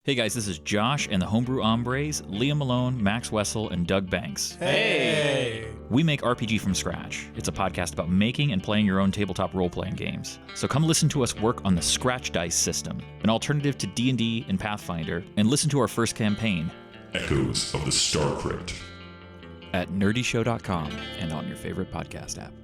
Hey guys, this is Josh and the Homebrew Hombres, Liam Malone, Max Wessel, and Doug Banks. Hey! We make RPG from scratch. It's a podcast about making and playing your own tabletop role-playing games. So come listen to us work on the Scratch Dice system, an alternative to D&D and Pathfinder, and listen to our first campaign, Echoes of the Star Crypt, at nerdyshow.com and on your favorite podcast app.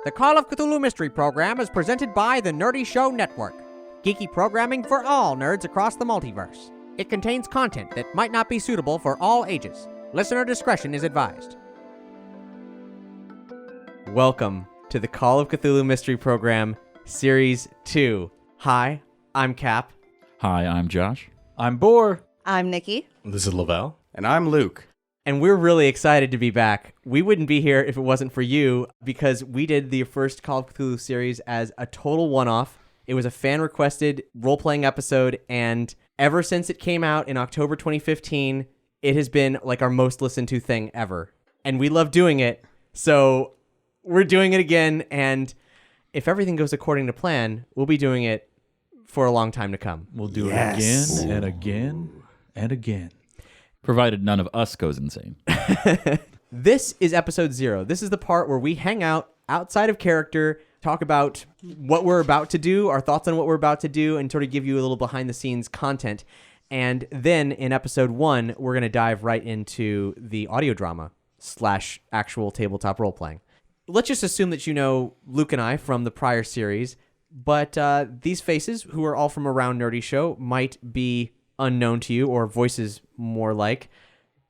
The Call of Cthulhu Mystery Program is presented by the Nerdy Show Network, geeky programming for all nerds across the multiverse. It contains content that might not be suitable for all ages. Listener discretion is advised. Welcome to the Call of Cthulhu Mystery Program, Series 2. Hi, I'm Cap. Hi, I'm Josh. I'm Boar. I'm Nikki. This is Lavelle. And I'm Luke. And we're really excited to be back. We wouldn't be here if it wasn't for you, because we did the first Call of Cthulhu series as a total one-off. It was a fan-requested role-playing episode, and ever since it came out in October 2015, it has been like our most listened to thing ever. And we love doing it, so we're doing it again, and if everything goes according to plan, we'll be doing it for a long time to come. We'll do it again and again and again. Provided none of us goes insane. This is episode 0. This is the part where we hang out outside of character, talk about what we're about to do, our thoughts on what we're about to do, and sort of give you a little behind-the-scenes content. And then in episode 1, we're going to dive right into the audio drama / actual tabletop role-playing. Let's just assume that you know Luke and I from the prior series, but these faces, who are all from around Nerdy Show, might be unknown to you, or voices more like.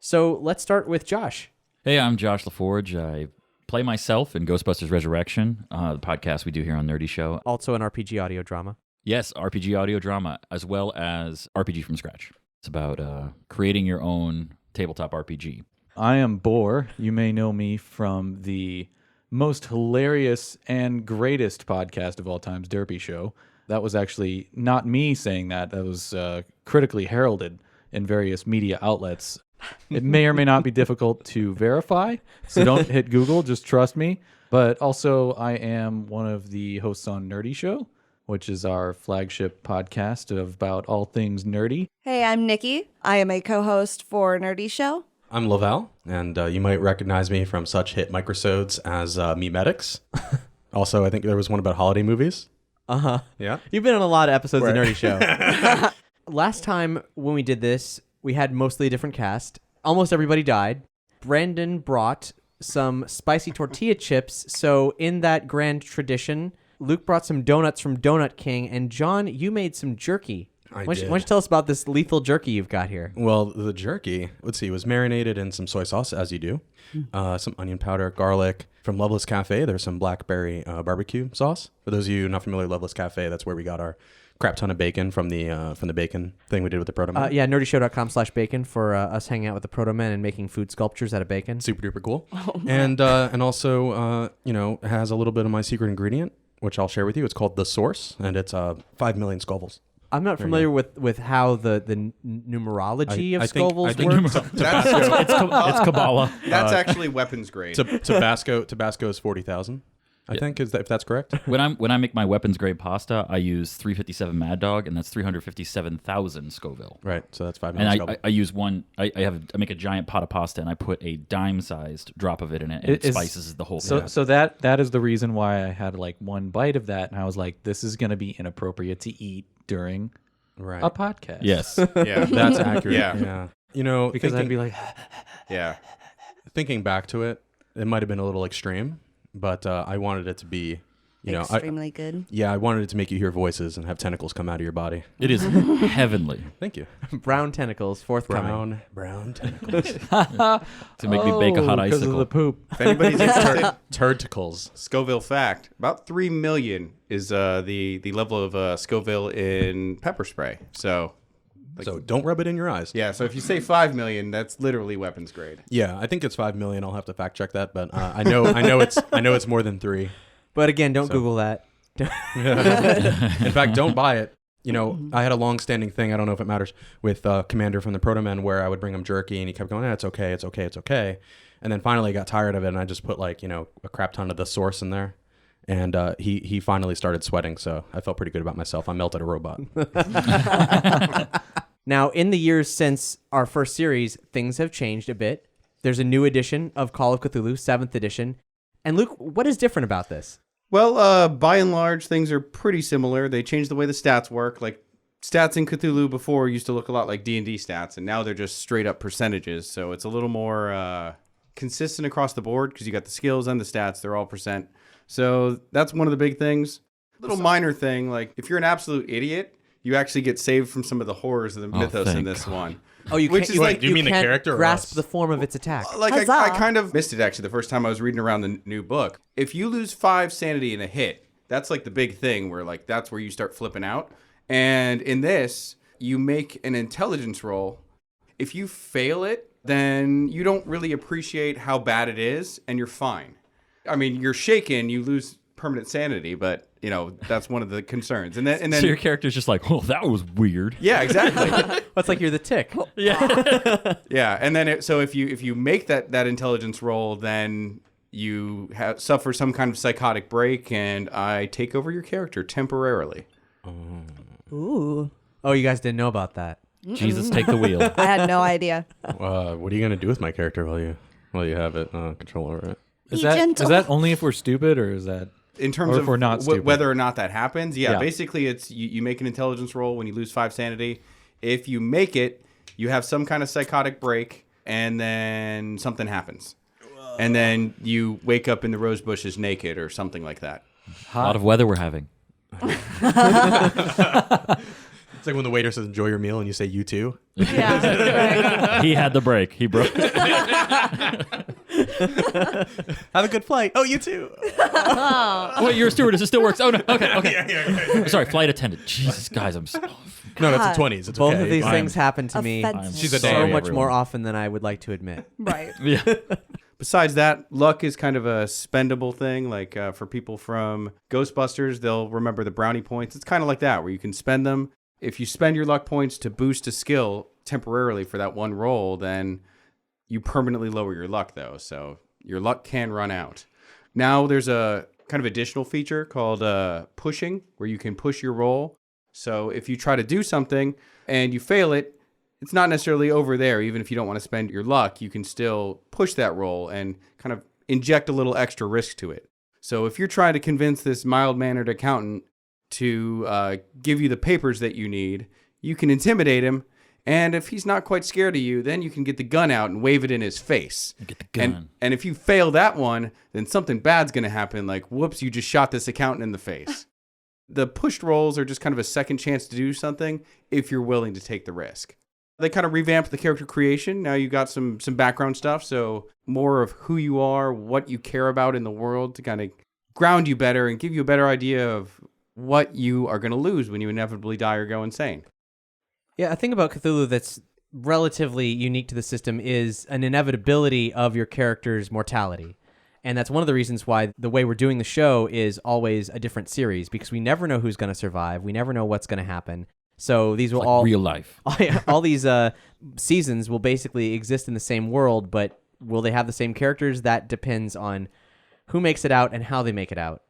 So let's start with Josh. Hey, I'm Josh LaForge. I play myself in Ghostbusters Resurrection, the podcast we do here on Nerdy Show. Also an RPG audio drama. Yes, RPG audio drama, as well as RPG from scratch. It's about creating your own tabletop RPG. I am Boar. You may know me from the most hilarious and greatest podcast of all time's Derpy Show. That was actually not me saying that. That was critically heralded in various media outlets. It may or may not be difficult to verify, so don't hit Google, just trust me. But also, I am one of the hosts on Nerdy Show, which is our flagship podcast about all things nerdy. Hey, I'm Nikki. I am a co-host for Nerdy Show. I'm Lavelle, and you might recognize me from such hit microsodes as Memetics. Also, I think there was one about holiday movies. Uh-huh. Yeah. You've been on a lot of episodes of Nerdy Show. Last time when we did this, we had mostly a different cast. Almost everybody died. Brandon brought some spicy tortilla chips, so in that grand tradition, Luke brought some donuts from Donut King, and John, you made some jerky. I Why did. don't you tell us about this lethal jerky you've got here? Well, the jerky, let's see, was marinated in some soy sauce, as you do. Some onion powder, garlic. From Loveless Cafe, there's some blackberry barbecue sauce. For those of you not familiar with Loveless Cafe, that's where we got our crap ton of bacon from the bacon thing we did with the Proto Man. Yeah, nerdyshow.com/bacon for us hanging out with the Proto Men and making food sculptures out of bacon. Super duper cool. And also, has a little bit of my secret ingredient, which I'll share with you. It's called The Source, and it's 5 million Scovilles. I'm not familiar with how the numerology of Scovilles works. It's Kabbalah. That's actually weapons grade. Tabasco is 40,000. I think if that's correct. When I make my weapons grade pasta, I use 357 Mad Dog, and that's 357,000 Scoville. Right, so that's 5 million And Scoville. I use one. I make a giant pot of pasta, and I put a dime-sized drop of it in it, and it spices the whole thing. So that is the reason why I had like one bite of that, and I was like, this is going to be inappropriate to eat during a podcast. Yes. Yeah. That's accurate. Yeah. Yeah. Because I'd be like, Yeah. thinking back to it, it might have been a little extreme, but I wanted it to be, Extremely good. I wanted it to make you hear voices and have tentacles come out of your body. It is heavenly. Thank you. Brown tentacles, forthcoming. Brown tentacles. To make me bake a hot because of icicle. the poop. If anybody's interested, Tentacles. Scoville fact: about 3 million is the level of Scoville in pepper spray. So, So don't rub it in your eyes. yeah. So if you say 5 million, that's literally weapons grade. Yeah, I think it's 5 million. I'll have to fact check that, but I know it's more than 3. But again, don't Google that. In fact, don't buy it. You know, I had a long-standing thing, I don't know if it matters, with Commander from the Proto-Men where I would bring him jerky and he kept going, it's okay, it's okay, it's okay. And then finally I got tired of it and I just put like, you know, a crap ton of the source in there. And he finally started sweating, so I felt pretty good about myself. I melted a robot. Now, in the years since our first series, things have changed a bit. There's a new edition of Call of Cthulhu, 7th edition. And Luke, what is different about this? Well, by and large, things are pretty similar. They changed the way the stats work. Like, stats in Cthulhu before used to look a lot like D&D stats, and now they're just straight up percentages. So it's a little more consistent across the board because you got the skills and the stats. They're all percent. So that's one of the big things. Little minor thing, like if you're an absolute idiot, you actually get saved from some of the horrors of the mythos in this one. Oh, you Which can't, is like, do you mean the can't character or grasp us? the form of its attack. Like I Huzzah. kind of missed it actually the first time I was reading around the new book. If you lose 5 sanity in a hit, that's like the big thing where like that's where you start flipping out. And in this, you make an intelligence roll. If you fail it, then you don't really appreciate how bad it is and you're fine. I mean, you're shaken, you lose permanent sanity, but you know, that's one of the concerns. And then So your character's just like, oh, that was weird. yeah, exactly. It's like you're the tick. Yeah, and then so if you make that intelligence roll, then you suffer some kind of psychotic break, and I take over your character temporarily. Ooh. Oh, you guys didn't know about that. Jesus, take the wheel. I had no idea. What are you going to do with my character while you have it control over it? Be Is gentle. that only if we're stupid, or is that In terms Or if of we're not stupid. whether or not that happens, Yeah. basically it's you make an intelligence roll when you lose 5 sanity. If you make it, you have some kind of psychotic break, and then something happens. And then you wake up in the rose bushes naked or something like that. A lot of weather we're having. It's like when the waiter says, enjoy your meal, and you say, you too. Yeah. He had the break. He broke. Have a good flight. Oh, you too. Wait, you're a stewardess. It still works. Oh, no. Okay. Sorry, flight attendant. Jesus, guys, I'm... No, that's the 20s. It's Both okay. of these I'm- things happen to me Offensive. She's a so dairy, much everyone. more often than I would like to admit. Right. Yeah. Besides that, luck is kind of a spendable thing. Like for people from Ghostbusters, they'll remember the brownie points. It's kind of like that, where you can spend them. If you spend your luck points to boost a skill temporarily for that one roll, then you permanently lower your luck, though. So your luck can run out. Now there's a kind of additional feature called pushing, where you can push your roll. So if you try to do something and you fail it, it's not necessarily over there. Even if you don't want to spend your luck, you can still push that roll and kind of inject a little extra risk to it. So if you're trying to convince this mild-mannered accountant to give you the papers that you need, you can intimidate him. And if he's not quite scared of you, then you can get the gun out and wave it in his face. Get the gun. And if you fail that one, then something bad's going to happen. Like, whoops, you just shot this accountant in the face. The pushed rolls are just kind of a second chance to do something if you're willing to take the risk. They kind of revamped the character creation. Now you got some background stuff, so more of who you are, what you care about in the world to kind of ground you better and give you a better idea of what you are going to lose when you inevitably die or go insane. Yeah, a thing about Cthulhu that's relatively unique to the system is an inevitability of your character's mortality. And that's one of the reasons why the way we're doing the show is always a different series, because we never know who's going to survive. We never know what's going to happen. So these will Like all real life. all these seasons will basically exist in the same world, but will they have the same characters? That depends on who makes it out and how they make it out.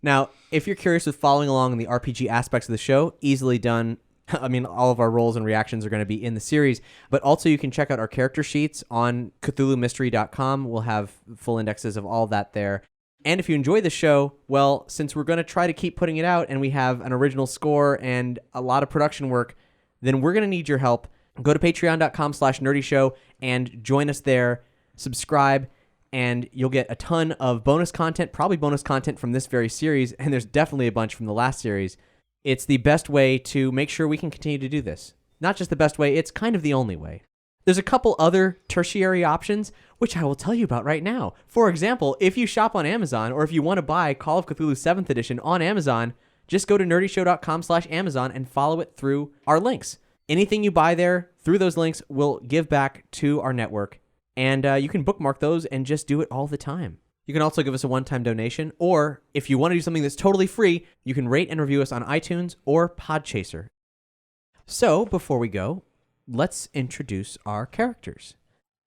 Now, if you're curious with following along in the RPG aspects of the show, easily done. I mean, all of our roles and reactions are going to be in the series, but also you can check out our character sheets on CthulhuMystery.com. We'll have full indexes of all that there. And if you enjoy the show, well, since we're going to try to keep putting it out and we have an original score and a lot of production work, then we're going to need your help. Go to patreon.com/nerdyshow and join us there. Subscribe, and you'll get a ton of bonus content, probably bonus content from this very series, and there's definitely a bunch from the last series. It's the best way to make sure we can continue to do this. Not just the best way, it's kind of the only way. There's a couple other tertiary options, which I will tell you about right now. For example, if you shop on Amazon, or if you want to buy Call of Cthulhu 7th Edition on Amazon, just go to nerdyshow.com/Amazon and follow it through our links. Anything you buy there through those links will give back to our network, and you can bookmark those and just do it all the time. You can also give us a one-time donation, or if you want to do something that's totally free, you can rate and review us on iTunes or Podchaser. So, before we go, let's introduce our characters.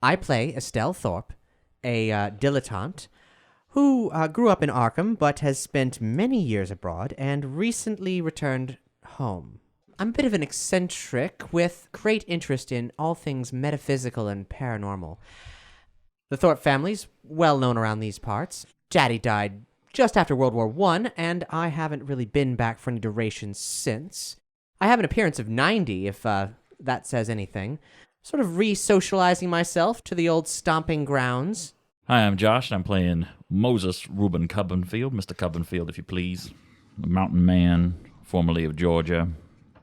I play Estelle Thorpe, a dilettante who grew up in Arkham but has spent many years abroad and recently returned home. I'm a bit of an eccentric with great interest in all things metaphysical and paranormal. The Thorpe family's well known around these parts. Daddy died just after World War I, and I haven't really been back for any duration since. I have an appearance of 90, if that says anything. Sort of re-socializing myself to the old stomping grounds. Hi, I'm Josh, and I'm playing Moses Reuben Cubbenfield, Mr. Cubbenfield, if you please. A mountain man, formerly of Georgia.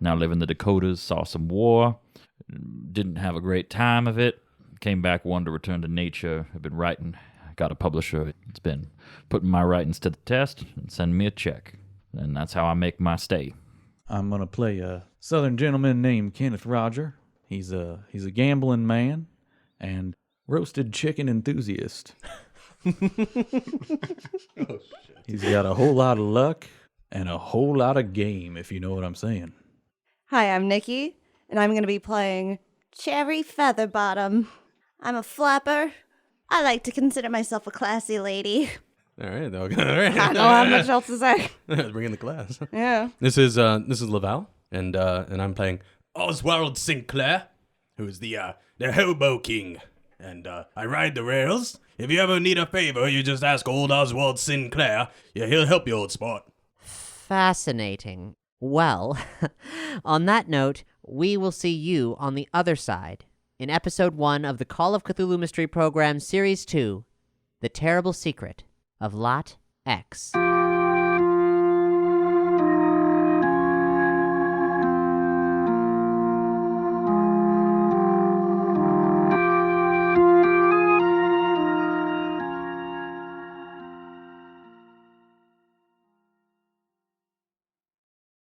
Now live in the Dakotas, saw some war. Didn't have a great time of it. Came back, wanted to return to nature. I've been writing. Got a publisher. It's been putting my writings to the test and sending me a check. And that's how I make my stay. I'm going to play a southern gentleman named Kenneth Roger. He's a gambling man and roasted chicken enthusiast. He's got a whole lot of luck and a whole lot of game, if you know what I'm saying. Hi, I'm Nikki, and I'm going to be playing Cherry Featherbottom. I'm a flapper. I like to consider myself a classy lady. All right, all right. I don't have much else to say. Bring in the class. Yeah. This is Laval, and I'm playing Oswald Sinclair, who is the hobo king, and I ride the rails. If you ever need a favor, you just ask old Oswald Sinclair. Yeah, he'll help you, old sport. Fascinating. Well, on that note, we will see you on the other side in Episode 1 of the Call of Cthulhu Mystery Program Series 2, The Terrible Secret of Lot X.